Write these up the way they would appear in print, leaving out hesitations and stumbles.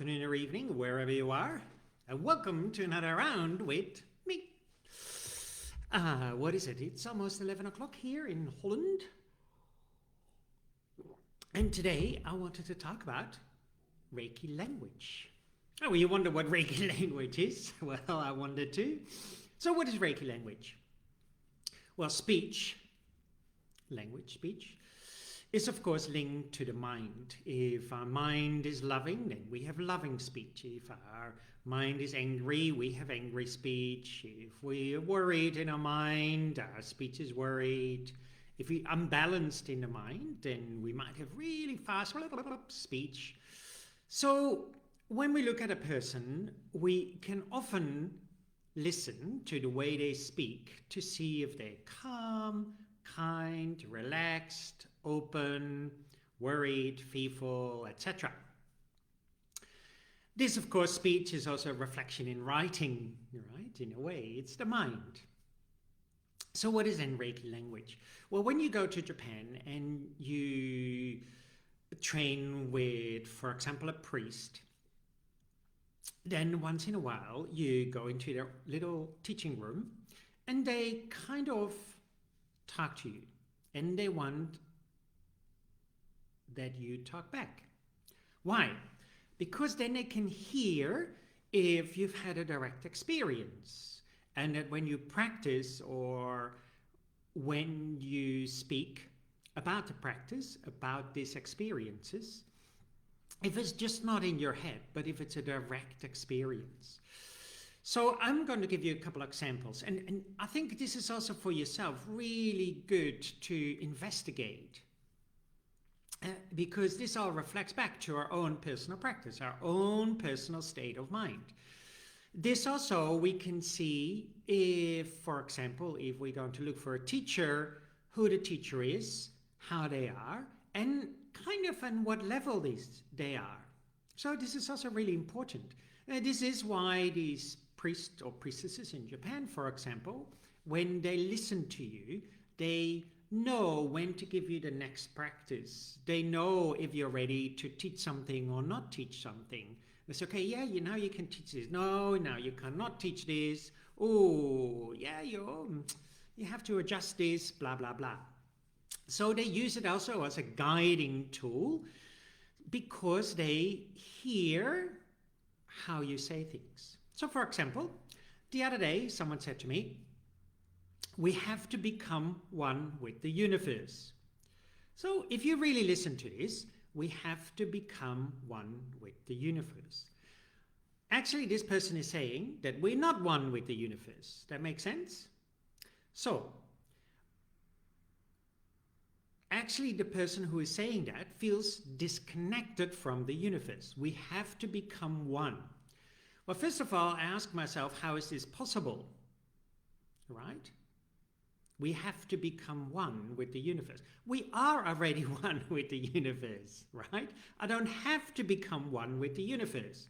afternoon or evening, wherever you are, and welcome to another round with me. What is it? It's almost 11 o'clock here in Holland. And today I wanted to talk about Reiki language. Oh, you wonder what Reiki language is? Well, I wondered too. So what is Reiki language? Well, speech, is of course linked to the mind. If our mind is loving, then we have loving speech. If our mind is angry, we have angry speech. If we are worried in our mind, our speech is worried. If we are unbalanced in the mind, then we might have really fast speech. So when we look at a person, we can often listen to the way they speak to see if they're calm, kind, relaxed, open, worried, fearful, etc. This, of course, speech is also a reflection in writing, right? In a way, it's the mind. So what is then Reiki language? Well, when you go to Japan and you train with, for example, a priest, then once in a while you go into their little teaching room and they kind of talk to you and they want that you talk back. Why? Because then they can hear if you've had a direct experience, and that when you practice or when you speak about the practice, about these experiences, if it's just not in your head, but if it's a direct experience. So I'm going to give you a couple of examples, and I think this is also for yourself really good to investigate, because this all reflects back to our own personal practice, our own personal state of mind. This also we can see if, for example, if we're going to look for a teacher, who the teacher is, how they are, and kind of on what level they are. So this is also really important. This is why these priests or priestesses in Japan, for example, when they listen to you, they know when to give you the next practice. They know if you're ready to teach something or not teach something. It's okay, yeah, now you can teach this. No, now you cannot teach this. Oh, yeah, you have to adjust this, blah, blah, blah. So they use it also as a guiding tool because they hear how you say things. So for example, the other day someone said to me, we have to become one with the universe. So if you really listen to this, we have to become one with the universe. Actually, this person is saying that we're not one with the universe. That makes sense? So actually, the person who is saying that feels disconnected from the universe. We have to become one. Well, first of all, I ask myself, how is this possible? Right? We have to become one with the universe. We are already one with the universe, right? I don't have to become one with the universe.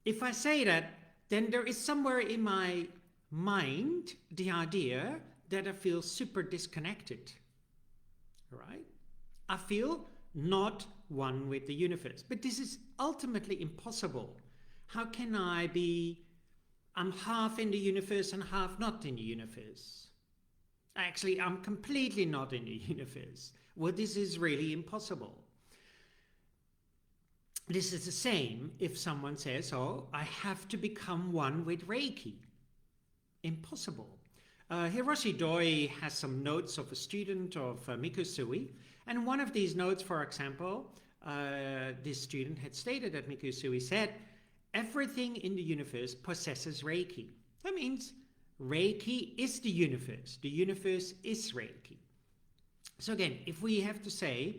If I say that, then there is somewhere in my mind the idea that I feel super disconnected. Right? I feel not one with the universe. But this is ultimately impossible. How can I be, I'm half in the universe and half not in the universe? Actually, I'm completely not in the universe. Well, this is really impossible. This is the same if someone says, oh, I have to become one with Reiki. Impossible. Hiroshi Doi has some notes of a student of Mikusui, and one of these notes, for example, this student had stated that Mikusui said, everything in the universe possesses Reiki. That means Reiki is the universe is Reiki. So again, if we have to say,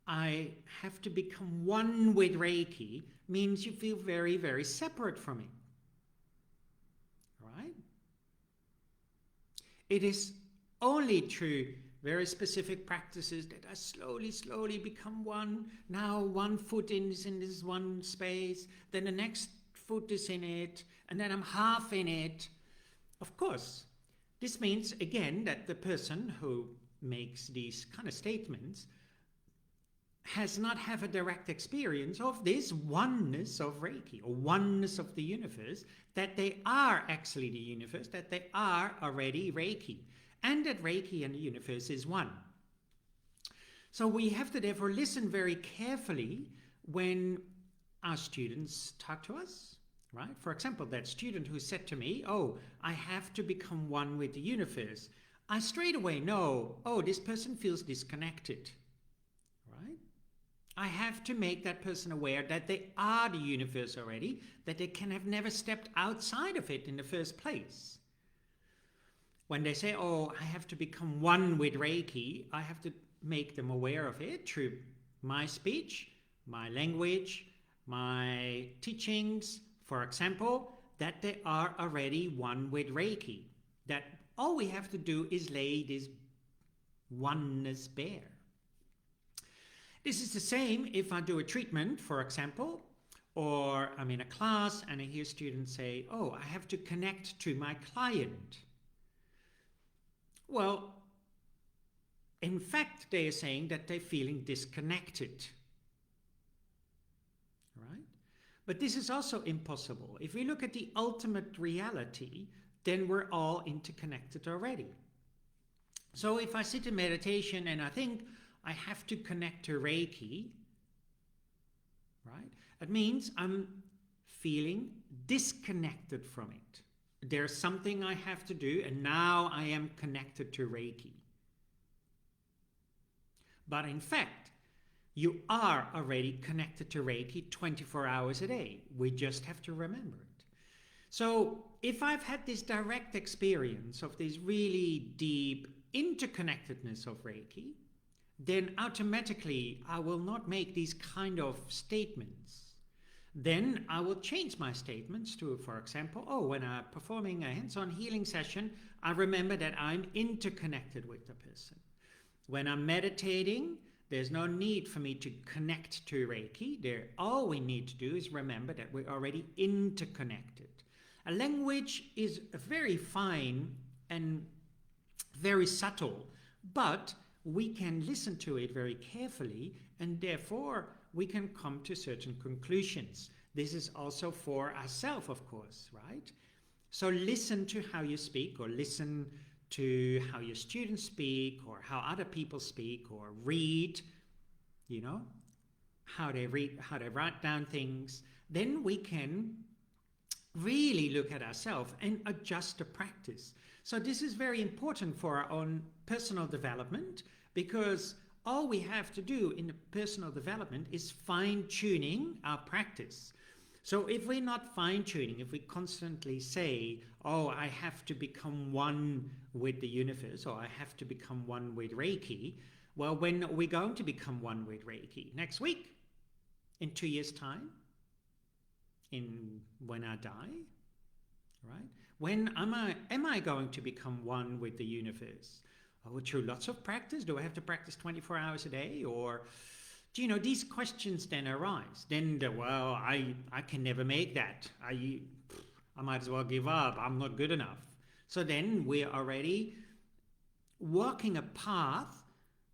I have to become one with Reiki, means you feel very, very separate from it. Right? It is only through very specific practices that I slowly become one. Now one foot is in this one space, then the next foot is in it, and then I'm half in it. Of course, this means again that the person who makes these kind of statements has not have a direct experience of this oneness of Reiki or oneness of the universe, that they are actually the universe, that they are already Reiki, and that Reiki and the universe is one. So we have to therefore listen very carefully when our students talk to us, right? For example, that student who said to me, oh, I have to become one with the universe. I straight away know, oh, this person feels disconnected, right? I have to make that person aware that they are the universe already, that they can have never stepped outside of it in the first place. When they say, oh, I have to become one with Reiki, I have to make them aware of it through my speech, my language, my teachings, for example, that they are already one with Reiki. That all we have to do is lay this oneness bare. This is the same if I do a treatment, for example, or I'm in a class and I hear students say, oh, I have to connect to my client. Well, in fact, they are saying that they're feeling disconnected, right? But this is also impossible. If we look at the ultimate reality, then we're all interconnected already. So if I sit in meditation and I think I have to connect to Reiki, right? It means I'm feeling disconnected from it. There's something I have to do, and now I am connected to Reiki. But in fact, you are already connected to Reiki 24 hours a day. We just have to remember it. So if I've had this direct experience of this really deep interconnectedness of Reiki, then automatically I will not make these kind of statements. Then I will change my statements to, for example, oh, when I'm performing a hands-on healing session, I remember that I'm interconnected with the person. When I'm meditating, there's no need for me to connect to Reiki. All we need to do is remember that we're already interconnected. A language is very fine and very subtle, but we can listen to it very carefully, and therefore we can come to certain conclusions. This is also for ourselves, of course, right? So listen to how you speak, or listen to how your students speak, or how other people speak, or read, you know, how they read, how they write down things. Then we can really look at ourselves and adjust the practice. So this is very important for our own personal development, because all we have to do in the personal development is fine-tuning our practice. So if we're not fine-tuning, if we constantly say, oh, I have to become one with the universe, or I have to become one with Reiki, well, when are we going to become one with Reiki? Next week? In 2 years' time? When I die? Right? When am I going to become one with the universe? Oh, through lots of practice? Do I have to practice 24 hours a day? Or, do you know, these questions then arise. Then, well, I can never make that. I might as well give up. I'm not good enough. So then we're already walking a path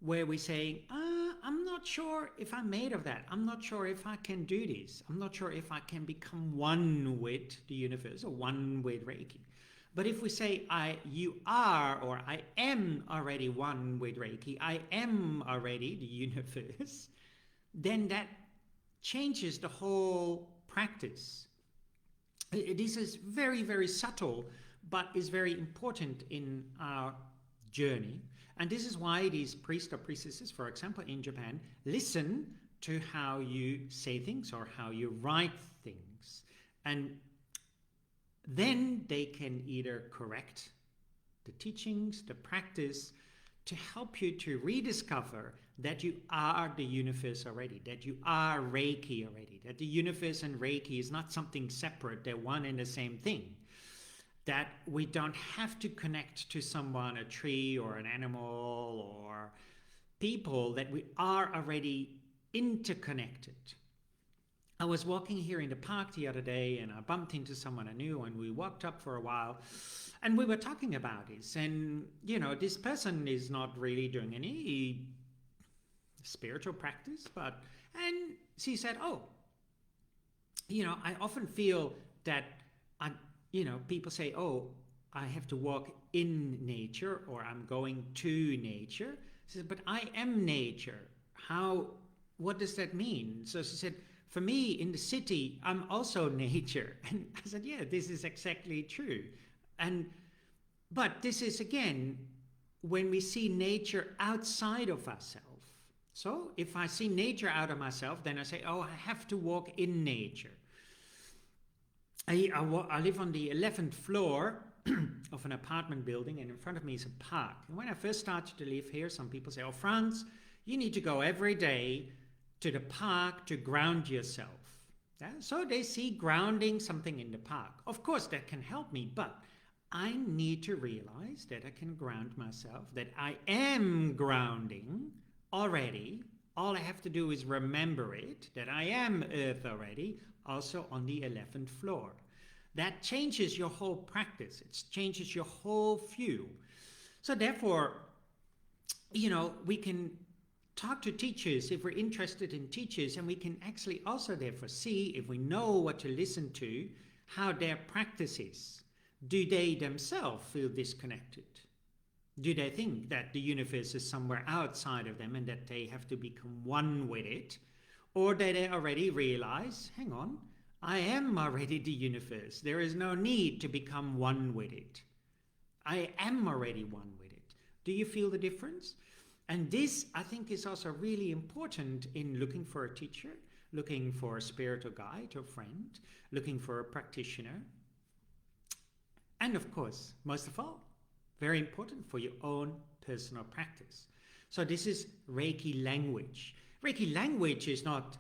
where we say, I'm not sure if I'm made of that. I'm not sure if I can do this. I'm not sure if I can become one with the universe or one with Reiki. But if we say, you are, or I am already one with Reiki, I am already the universe, then that changes the whole practice. This is very, very subtle, but is very important in our journey. And this is why these priests or priestesses, for example, in Japan, listen to how you say things or how you write things. And then they can either correct the teachings, the practice, to help you to rediscover that you are the universe already, that you are Reiki already, that the universe and Reiki is not something separate, they're one and the same thing. That we don't have to connect to someone, a tree or an animal or people, that we are already interconnected. I was walking here in the park the other day and I bumped into someone I knew, and we walked up for a while and we were talking about this. And, you know, this person is not really doing any spiritual practice, and she said, oh, I often feel that people say, oh, I have to walk in nature, or I'm going to nature. She said, but I am nature. What does that mean? So she said, for me in the city, I'm also nature. And I said, yeah, this is exactly true. But this is, again, when we see nature outside of ourselves. So if I see nature out of myself, then I say, oh, I have to walk in nature. I live on the 11th floor of an apartment building, and in front of me is a park. And when I first started to live here, some people say, oh, Frans, you need to go every day to the park to ground yourself. Yeah? So they see grounding something in the park. Of course, that can help me, but I need to realize that I can ground myself, that I am grounding already. All I have to do is remember it, that I am Earth already, also on the 11th floor. That changes your whole practice. It changes your whole view. So therefore, we can talk to teachers if we're interested in teachers, and we can actually also therefore see, if we know what to listen to, how their practice is. Do they themselves feel disconnected? Do they think that the universe is somewhere outside of them and that they have to become one with it? Or do they already realize, hang on, I am already the universe. There is no need to become one with it. I am already one with it. Do you feel the difference? And this, I think, is also really important in looking for a teacher, looking for a spiritual guide or friend, looking for a practitioner. And of course, most of all, very important for your own personal practice. So this is Reiki language. Reiki language is not,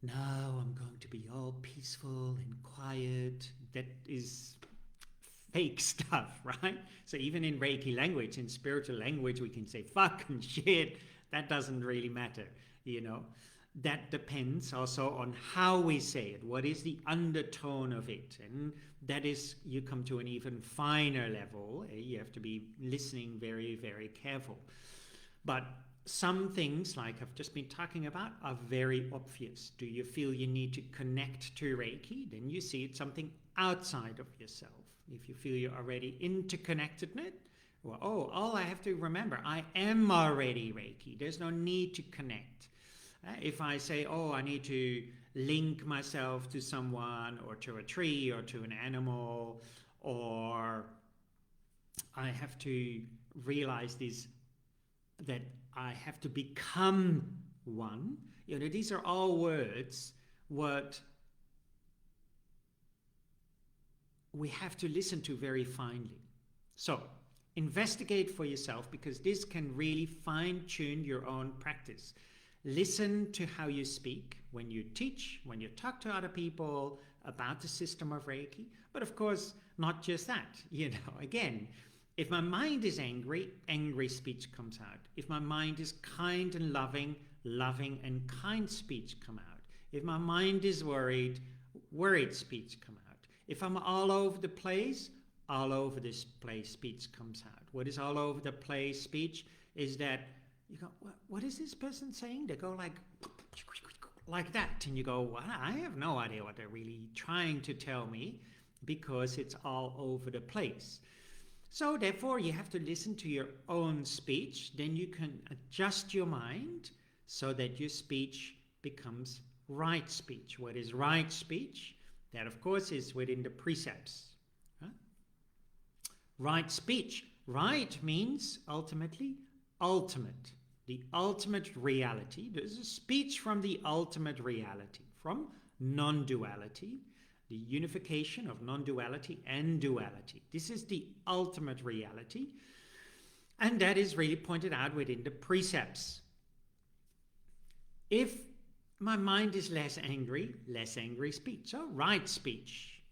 now I'm going to be all peaceful and quiet. That is fake stuff, right? So even in Reiki language, in spiritual language, we can say fuck and shit. That doesn't really matter, That depends also on how we say it. What is the undertone of it? And that is, you come to an even finer level. You have to be listening very, very careful. But some things, like I've just been talking about, are very obvious. Do you feel you need to connect to Reiki? Then you see it's something outside of yourself. If you feel you're already interconnected, well, all I have to remember, I am already Reiki. There's no need to connect. If I say, I need to link myself to someone or to a tree or to an animal, or I have to realize that I have to become one. These are all words what we have to listen to very finely. So investigate for yourself, because this can really fine-tune your own practice. Listen to how you speak when you teach, when you talk to other people about the system of Reiki. But of course, not just that. Again, if my mind is angry, angry speech comes out. If my mind is kind and loving, loving and kind speech come out. If my mind is worried, worried speech come out. If I'm all over the place, all over this place speech comes out. What is all over the place speech is that you go, what is this person saying? They go like that. And you go, well, I have no idea what they're really trying to tell me, because it's all over the place. So therefore, you have to listen to your own speech. Then you can adjust your mind so that your speech becomes right speech. What is right speech? That, of course, is within the precepts. Huh? Right speech. Right means ultimately ultimate. The ultimate reality. There's a speech from the ultimate reality, from non-duality, the unification of non-duality and duality. This is the ultimate reality. And that is really pointed out within the precepts. If my mind is less angry speech. So right speech.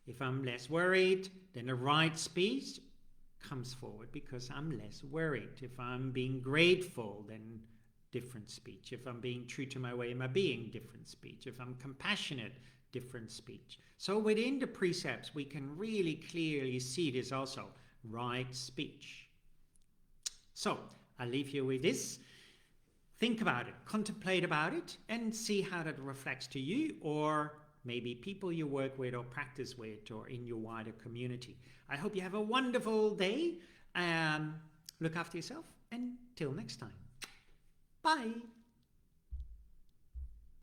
If I'm less worried, then the right speech comes forward because I'm less worried. If I'm being grateful, then different speech. If I'm being true to my way of my being, different speech. If I'm compassionate, different speech. So within the precepts, we can really clearly see this also. Right speech. So I'll leave you with this. think about it, contemplate about it, and see how that reflects to you, or maybe people you work with or practice with, or in your wider community. I hope you have a wonderful day. Look after yourself, and till next time. Bye.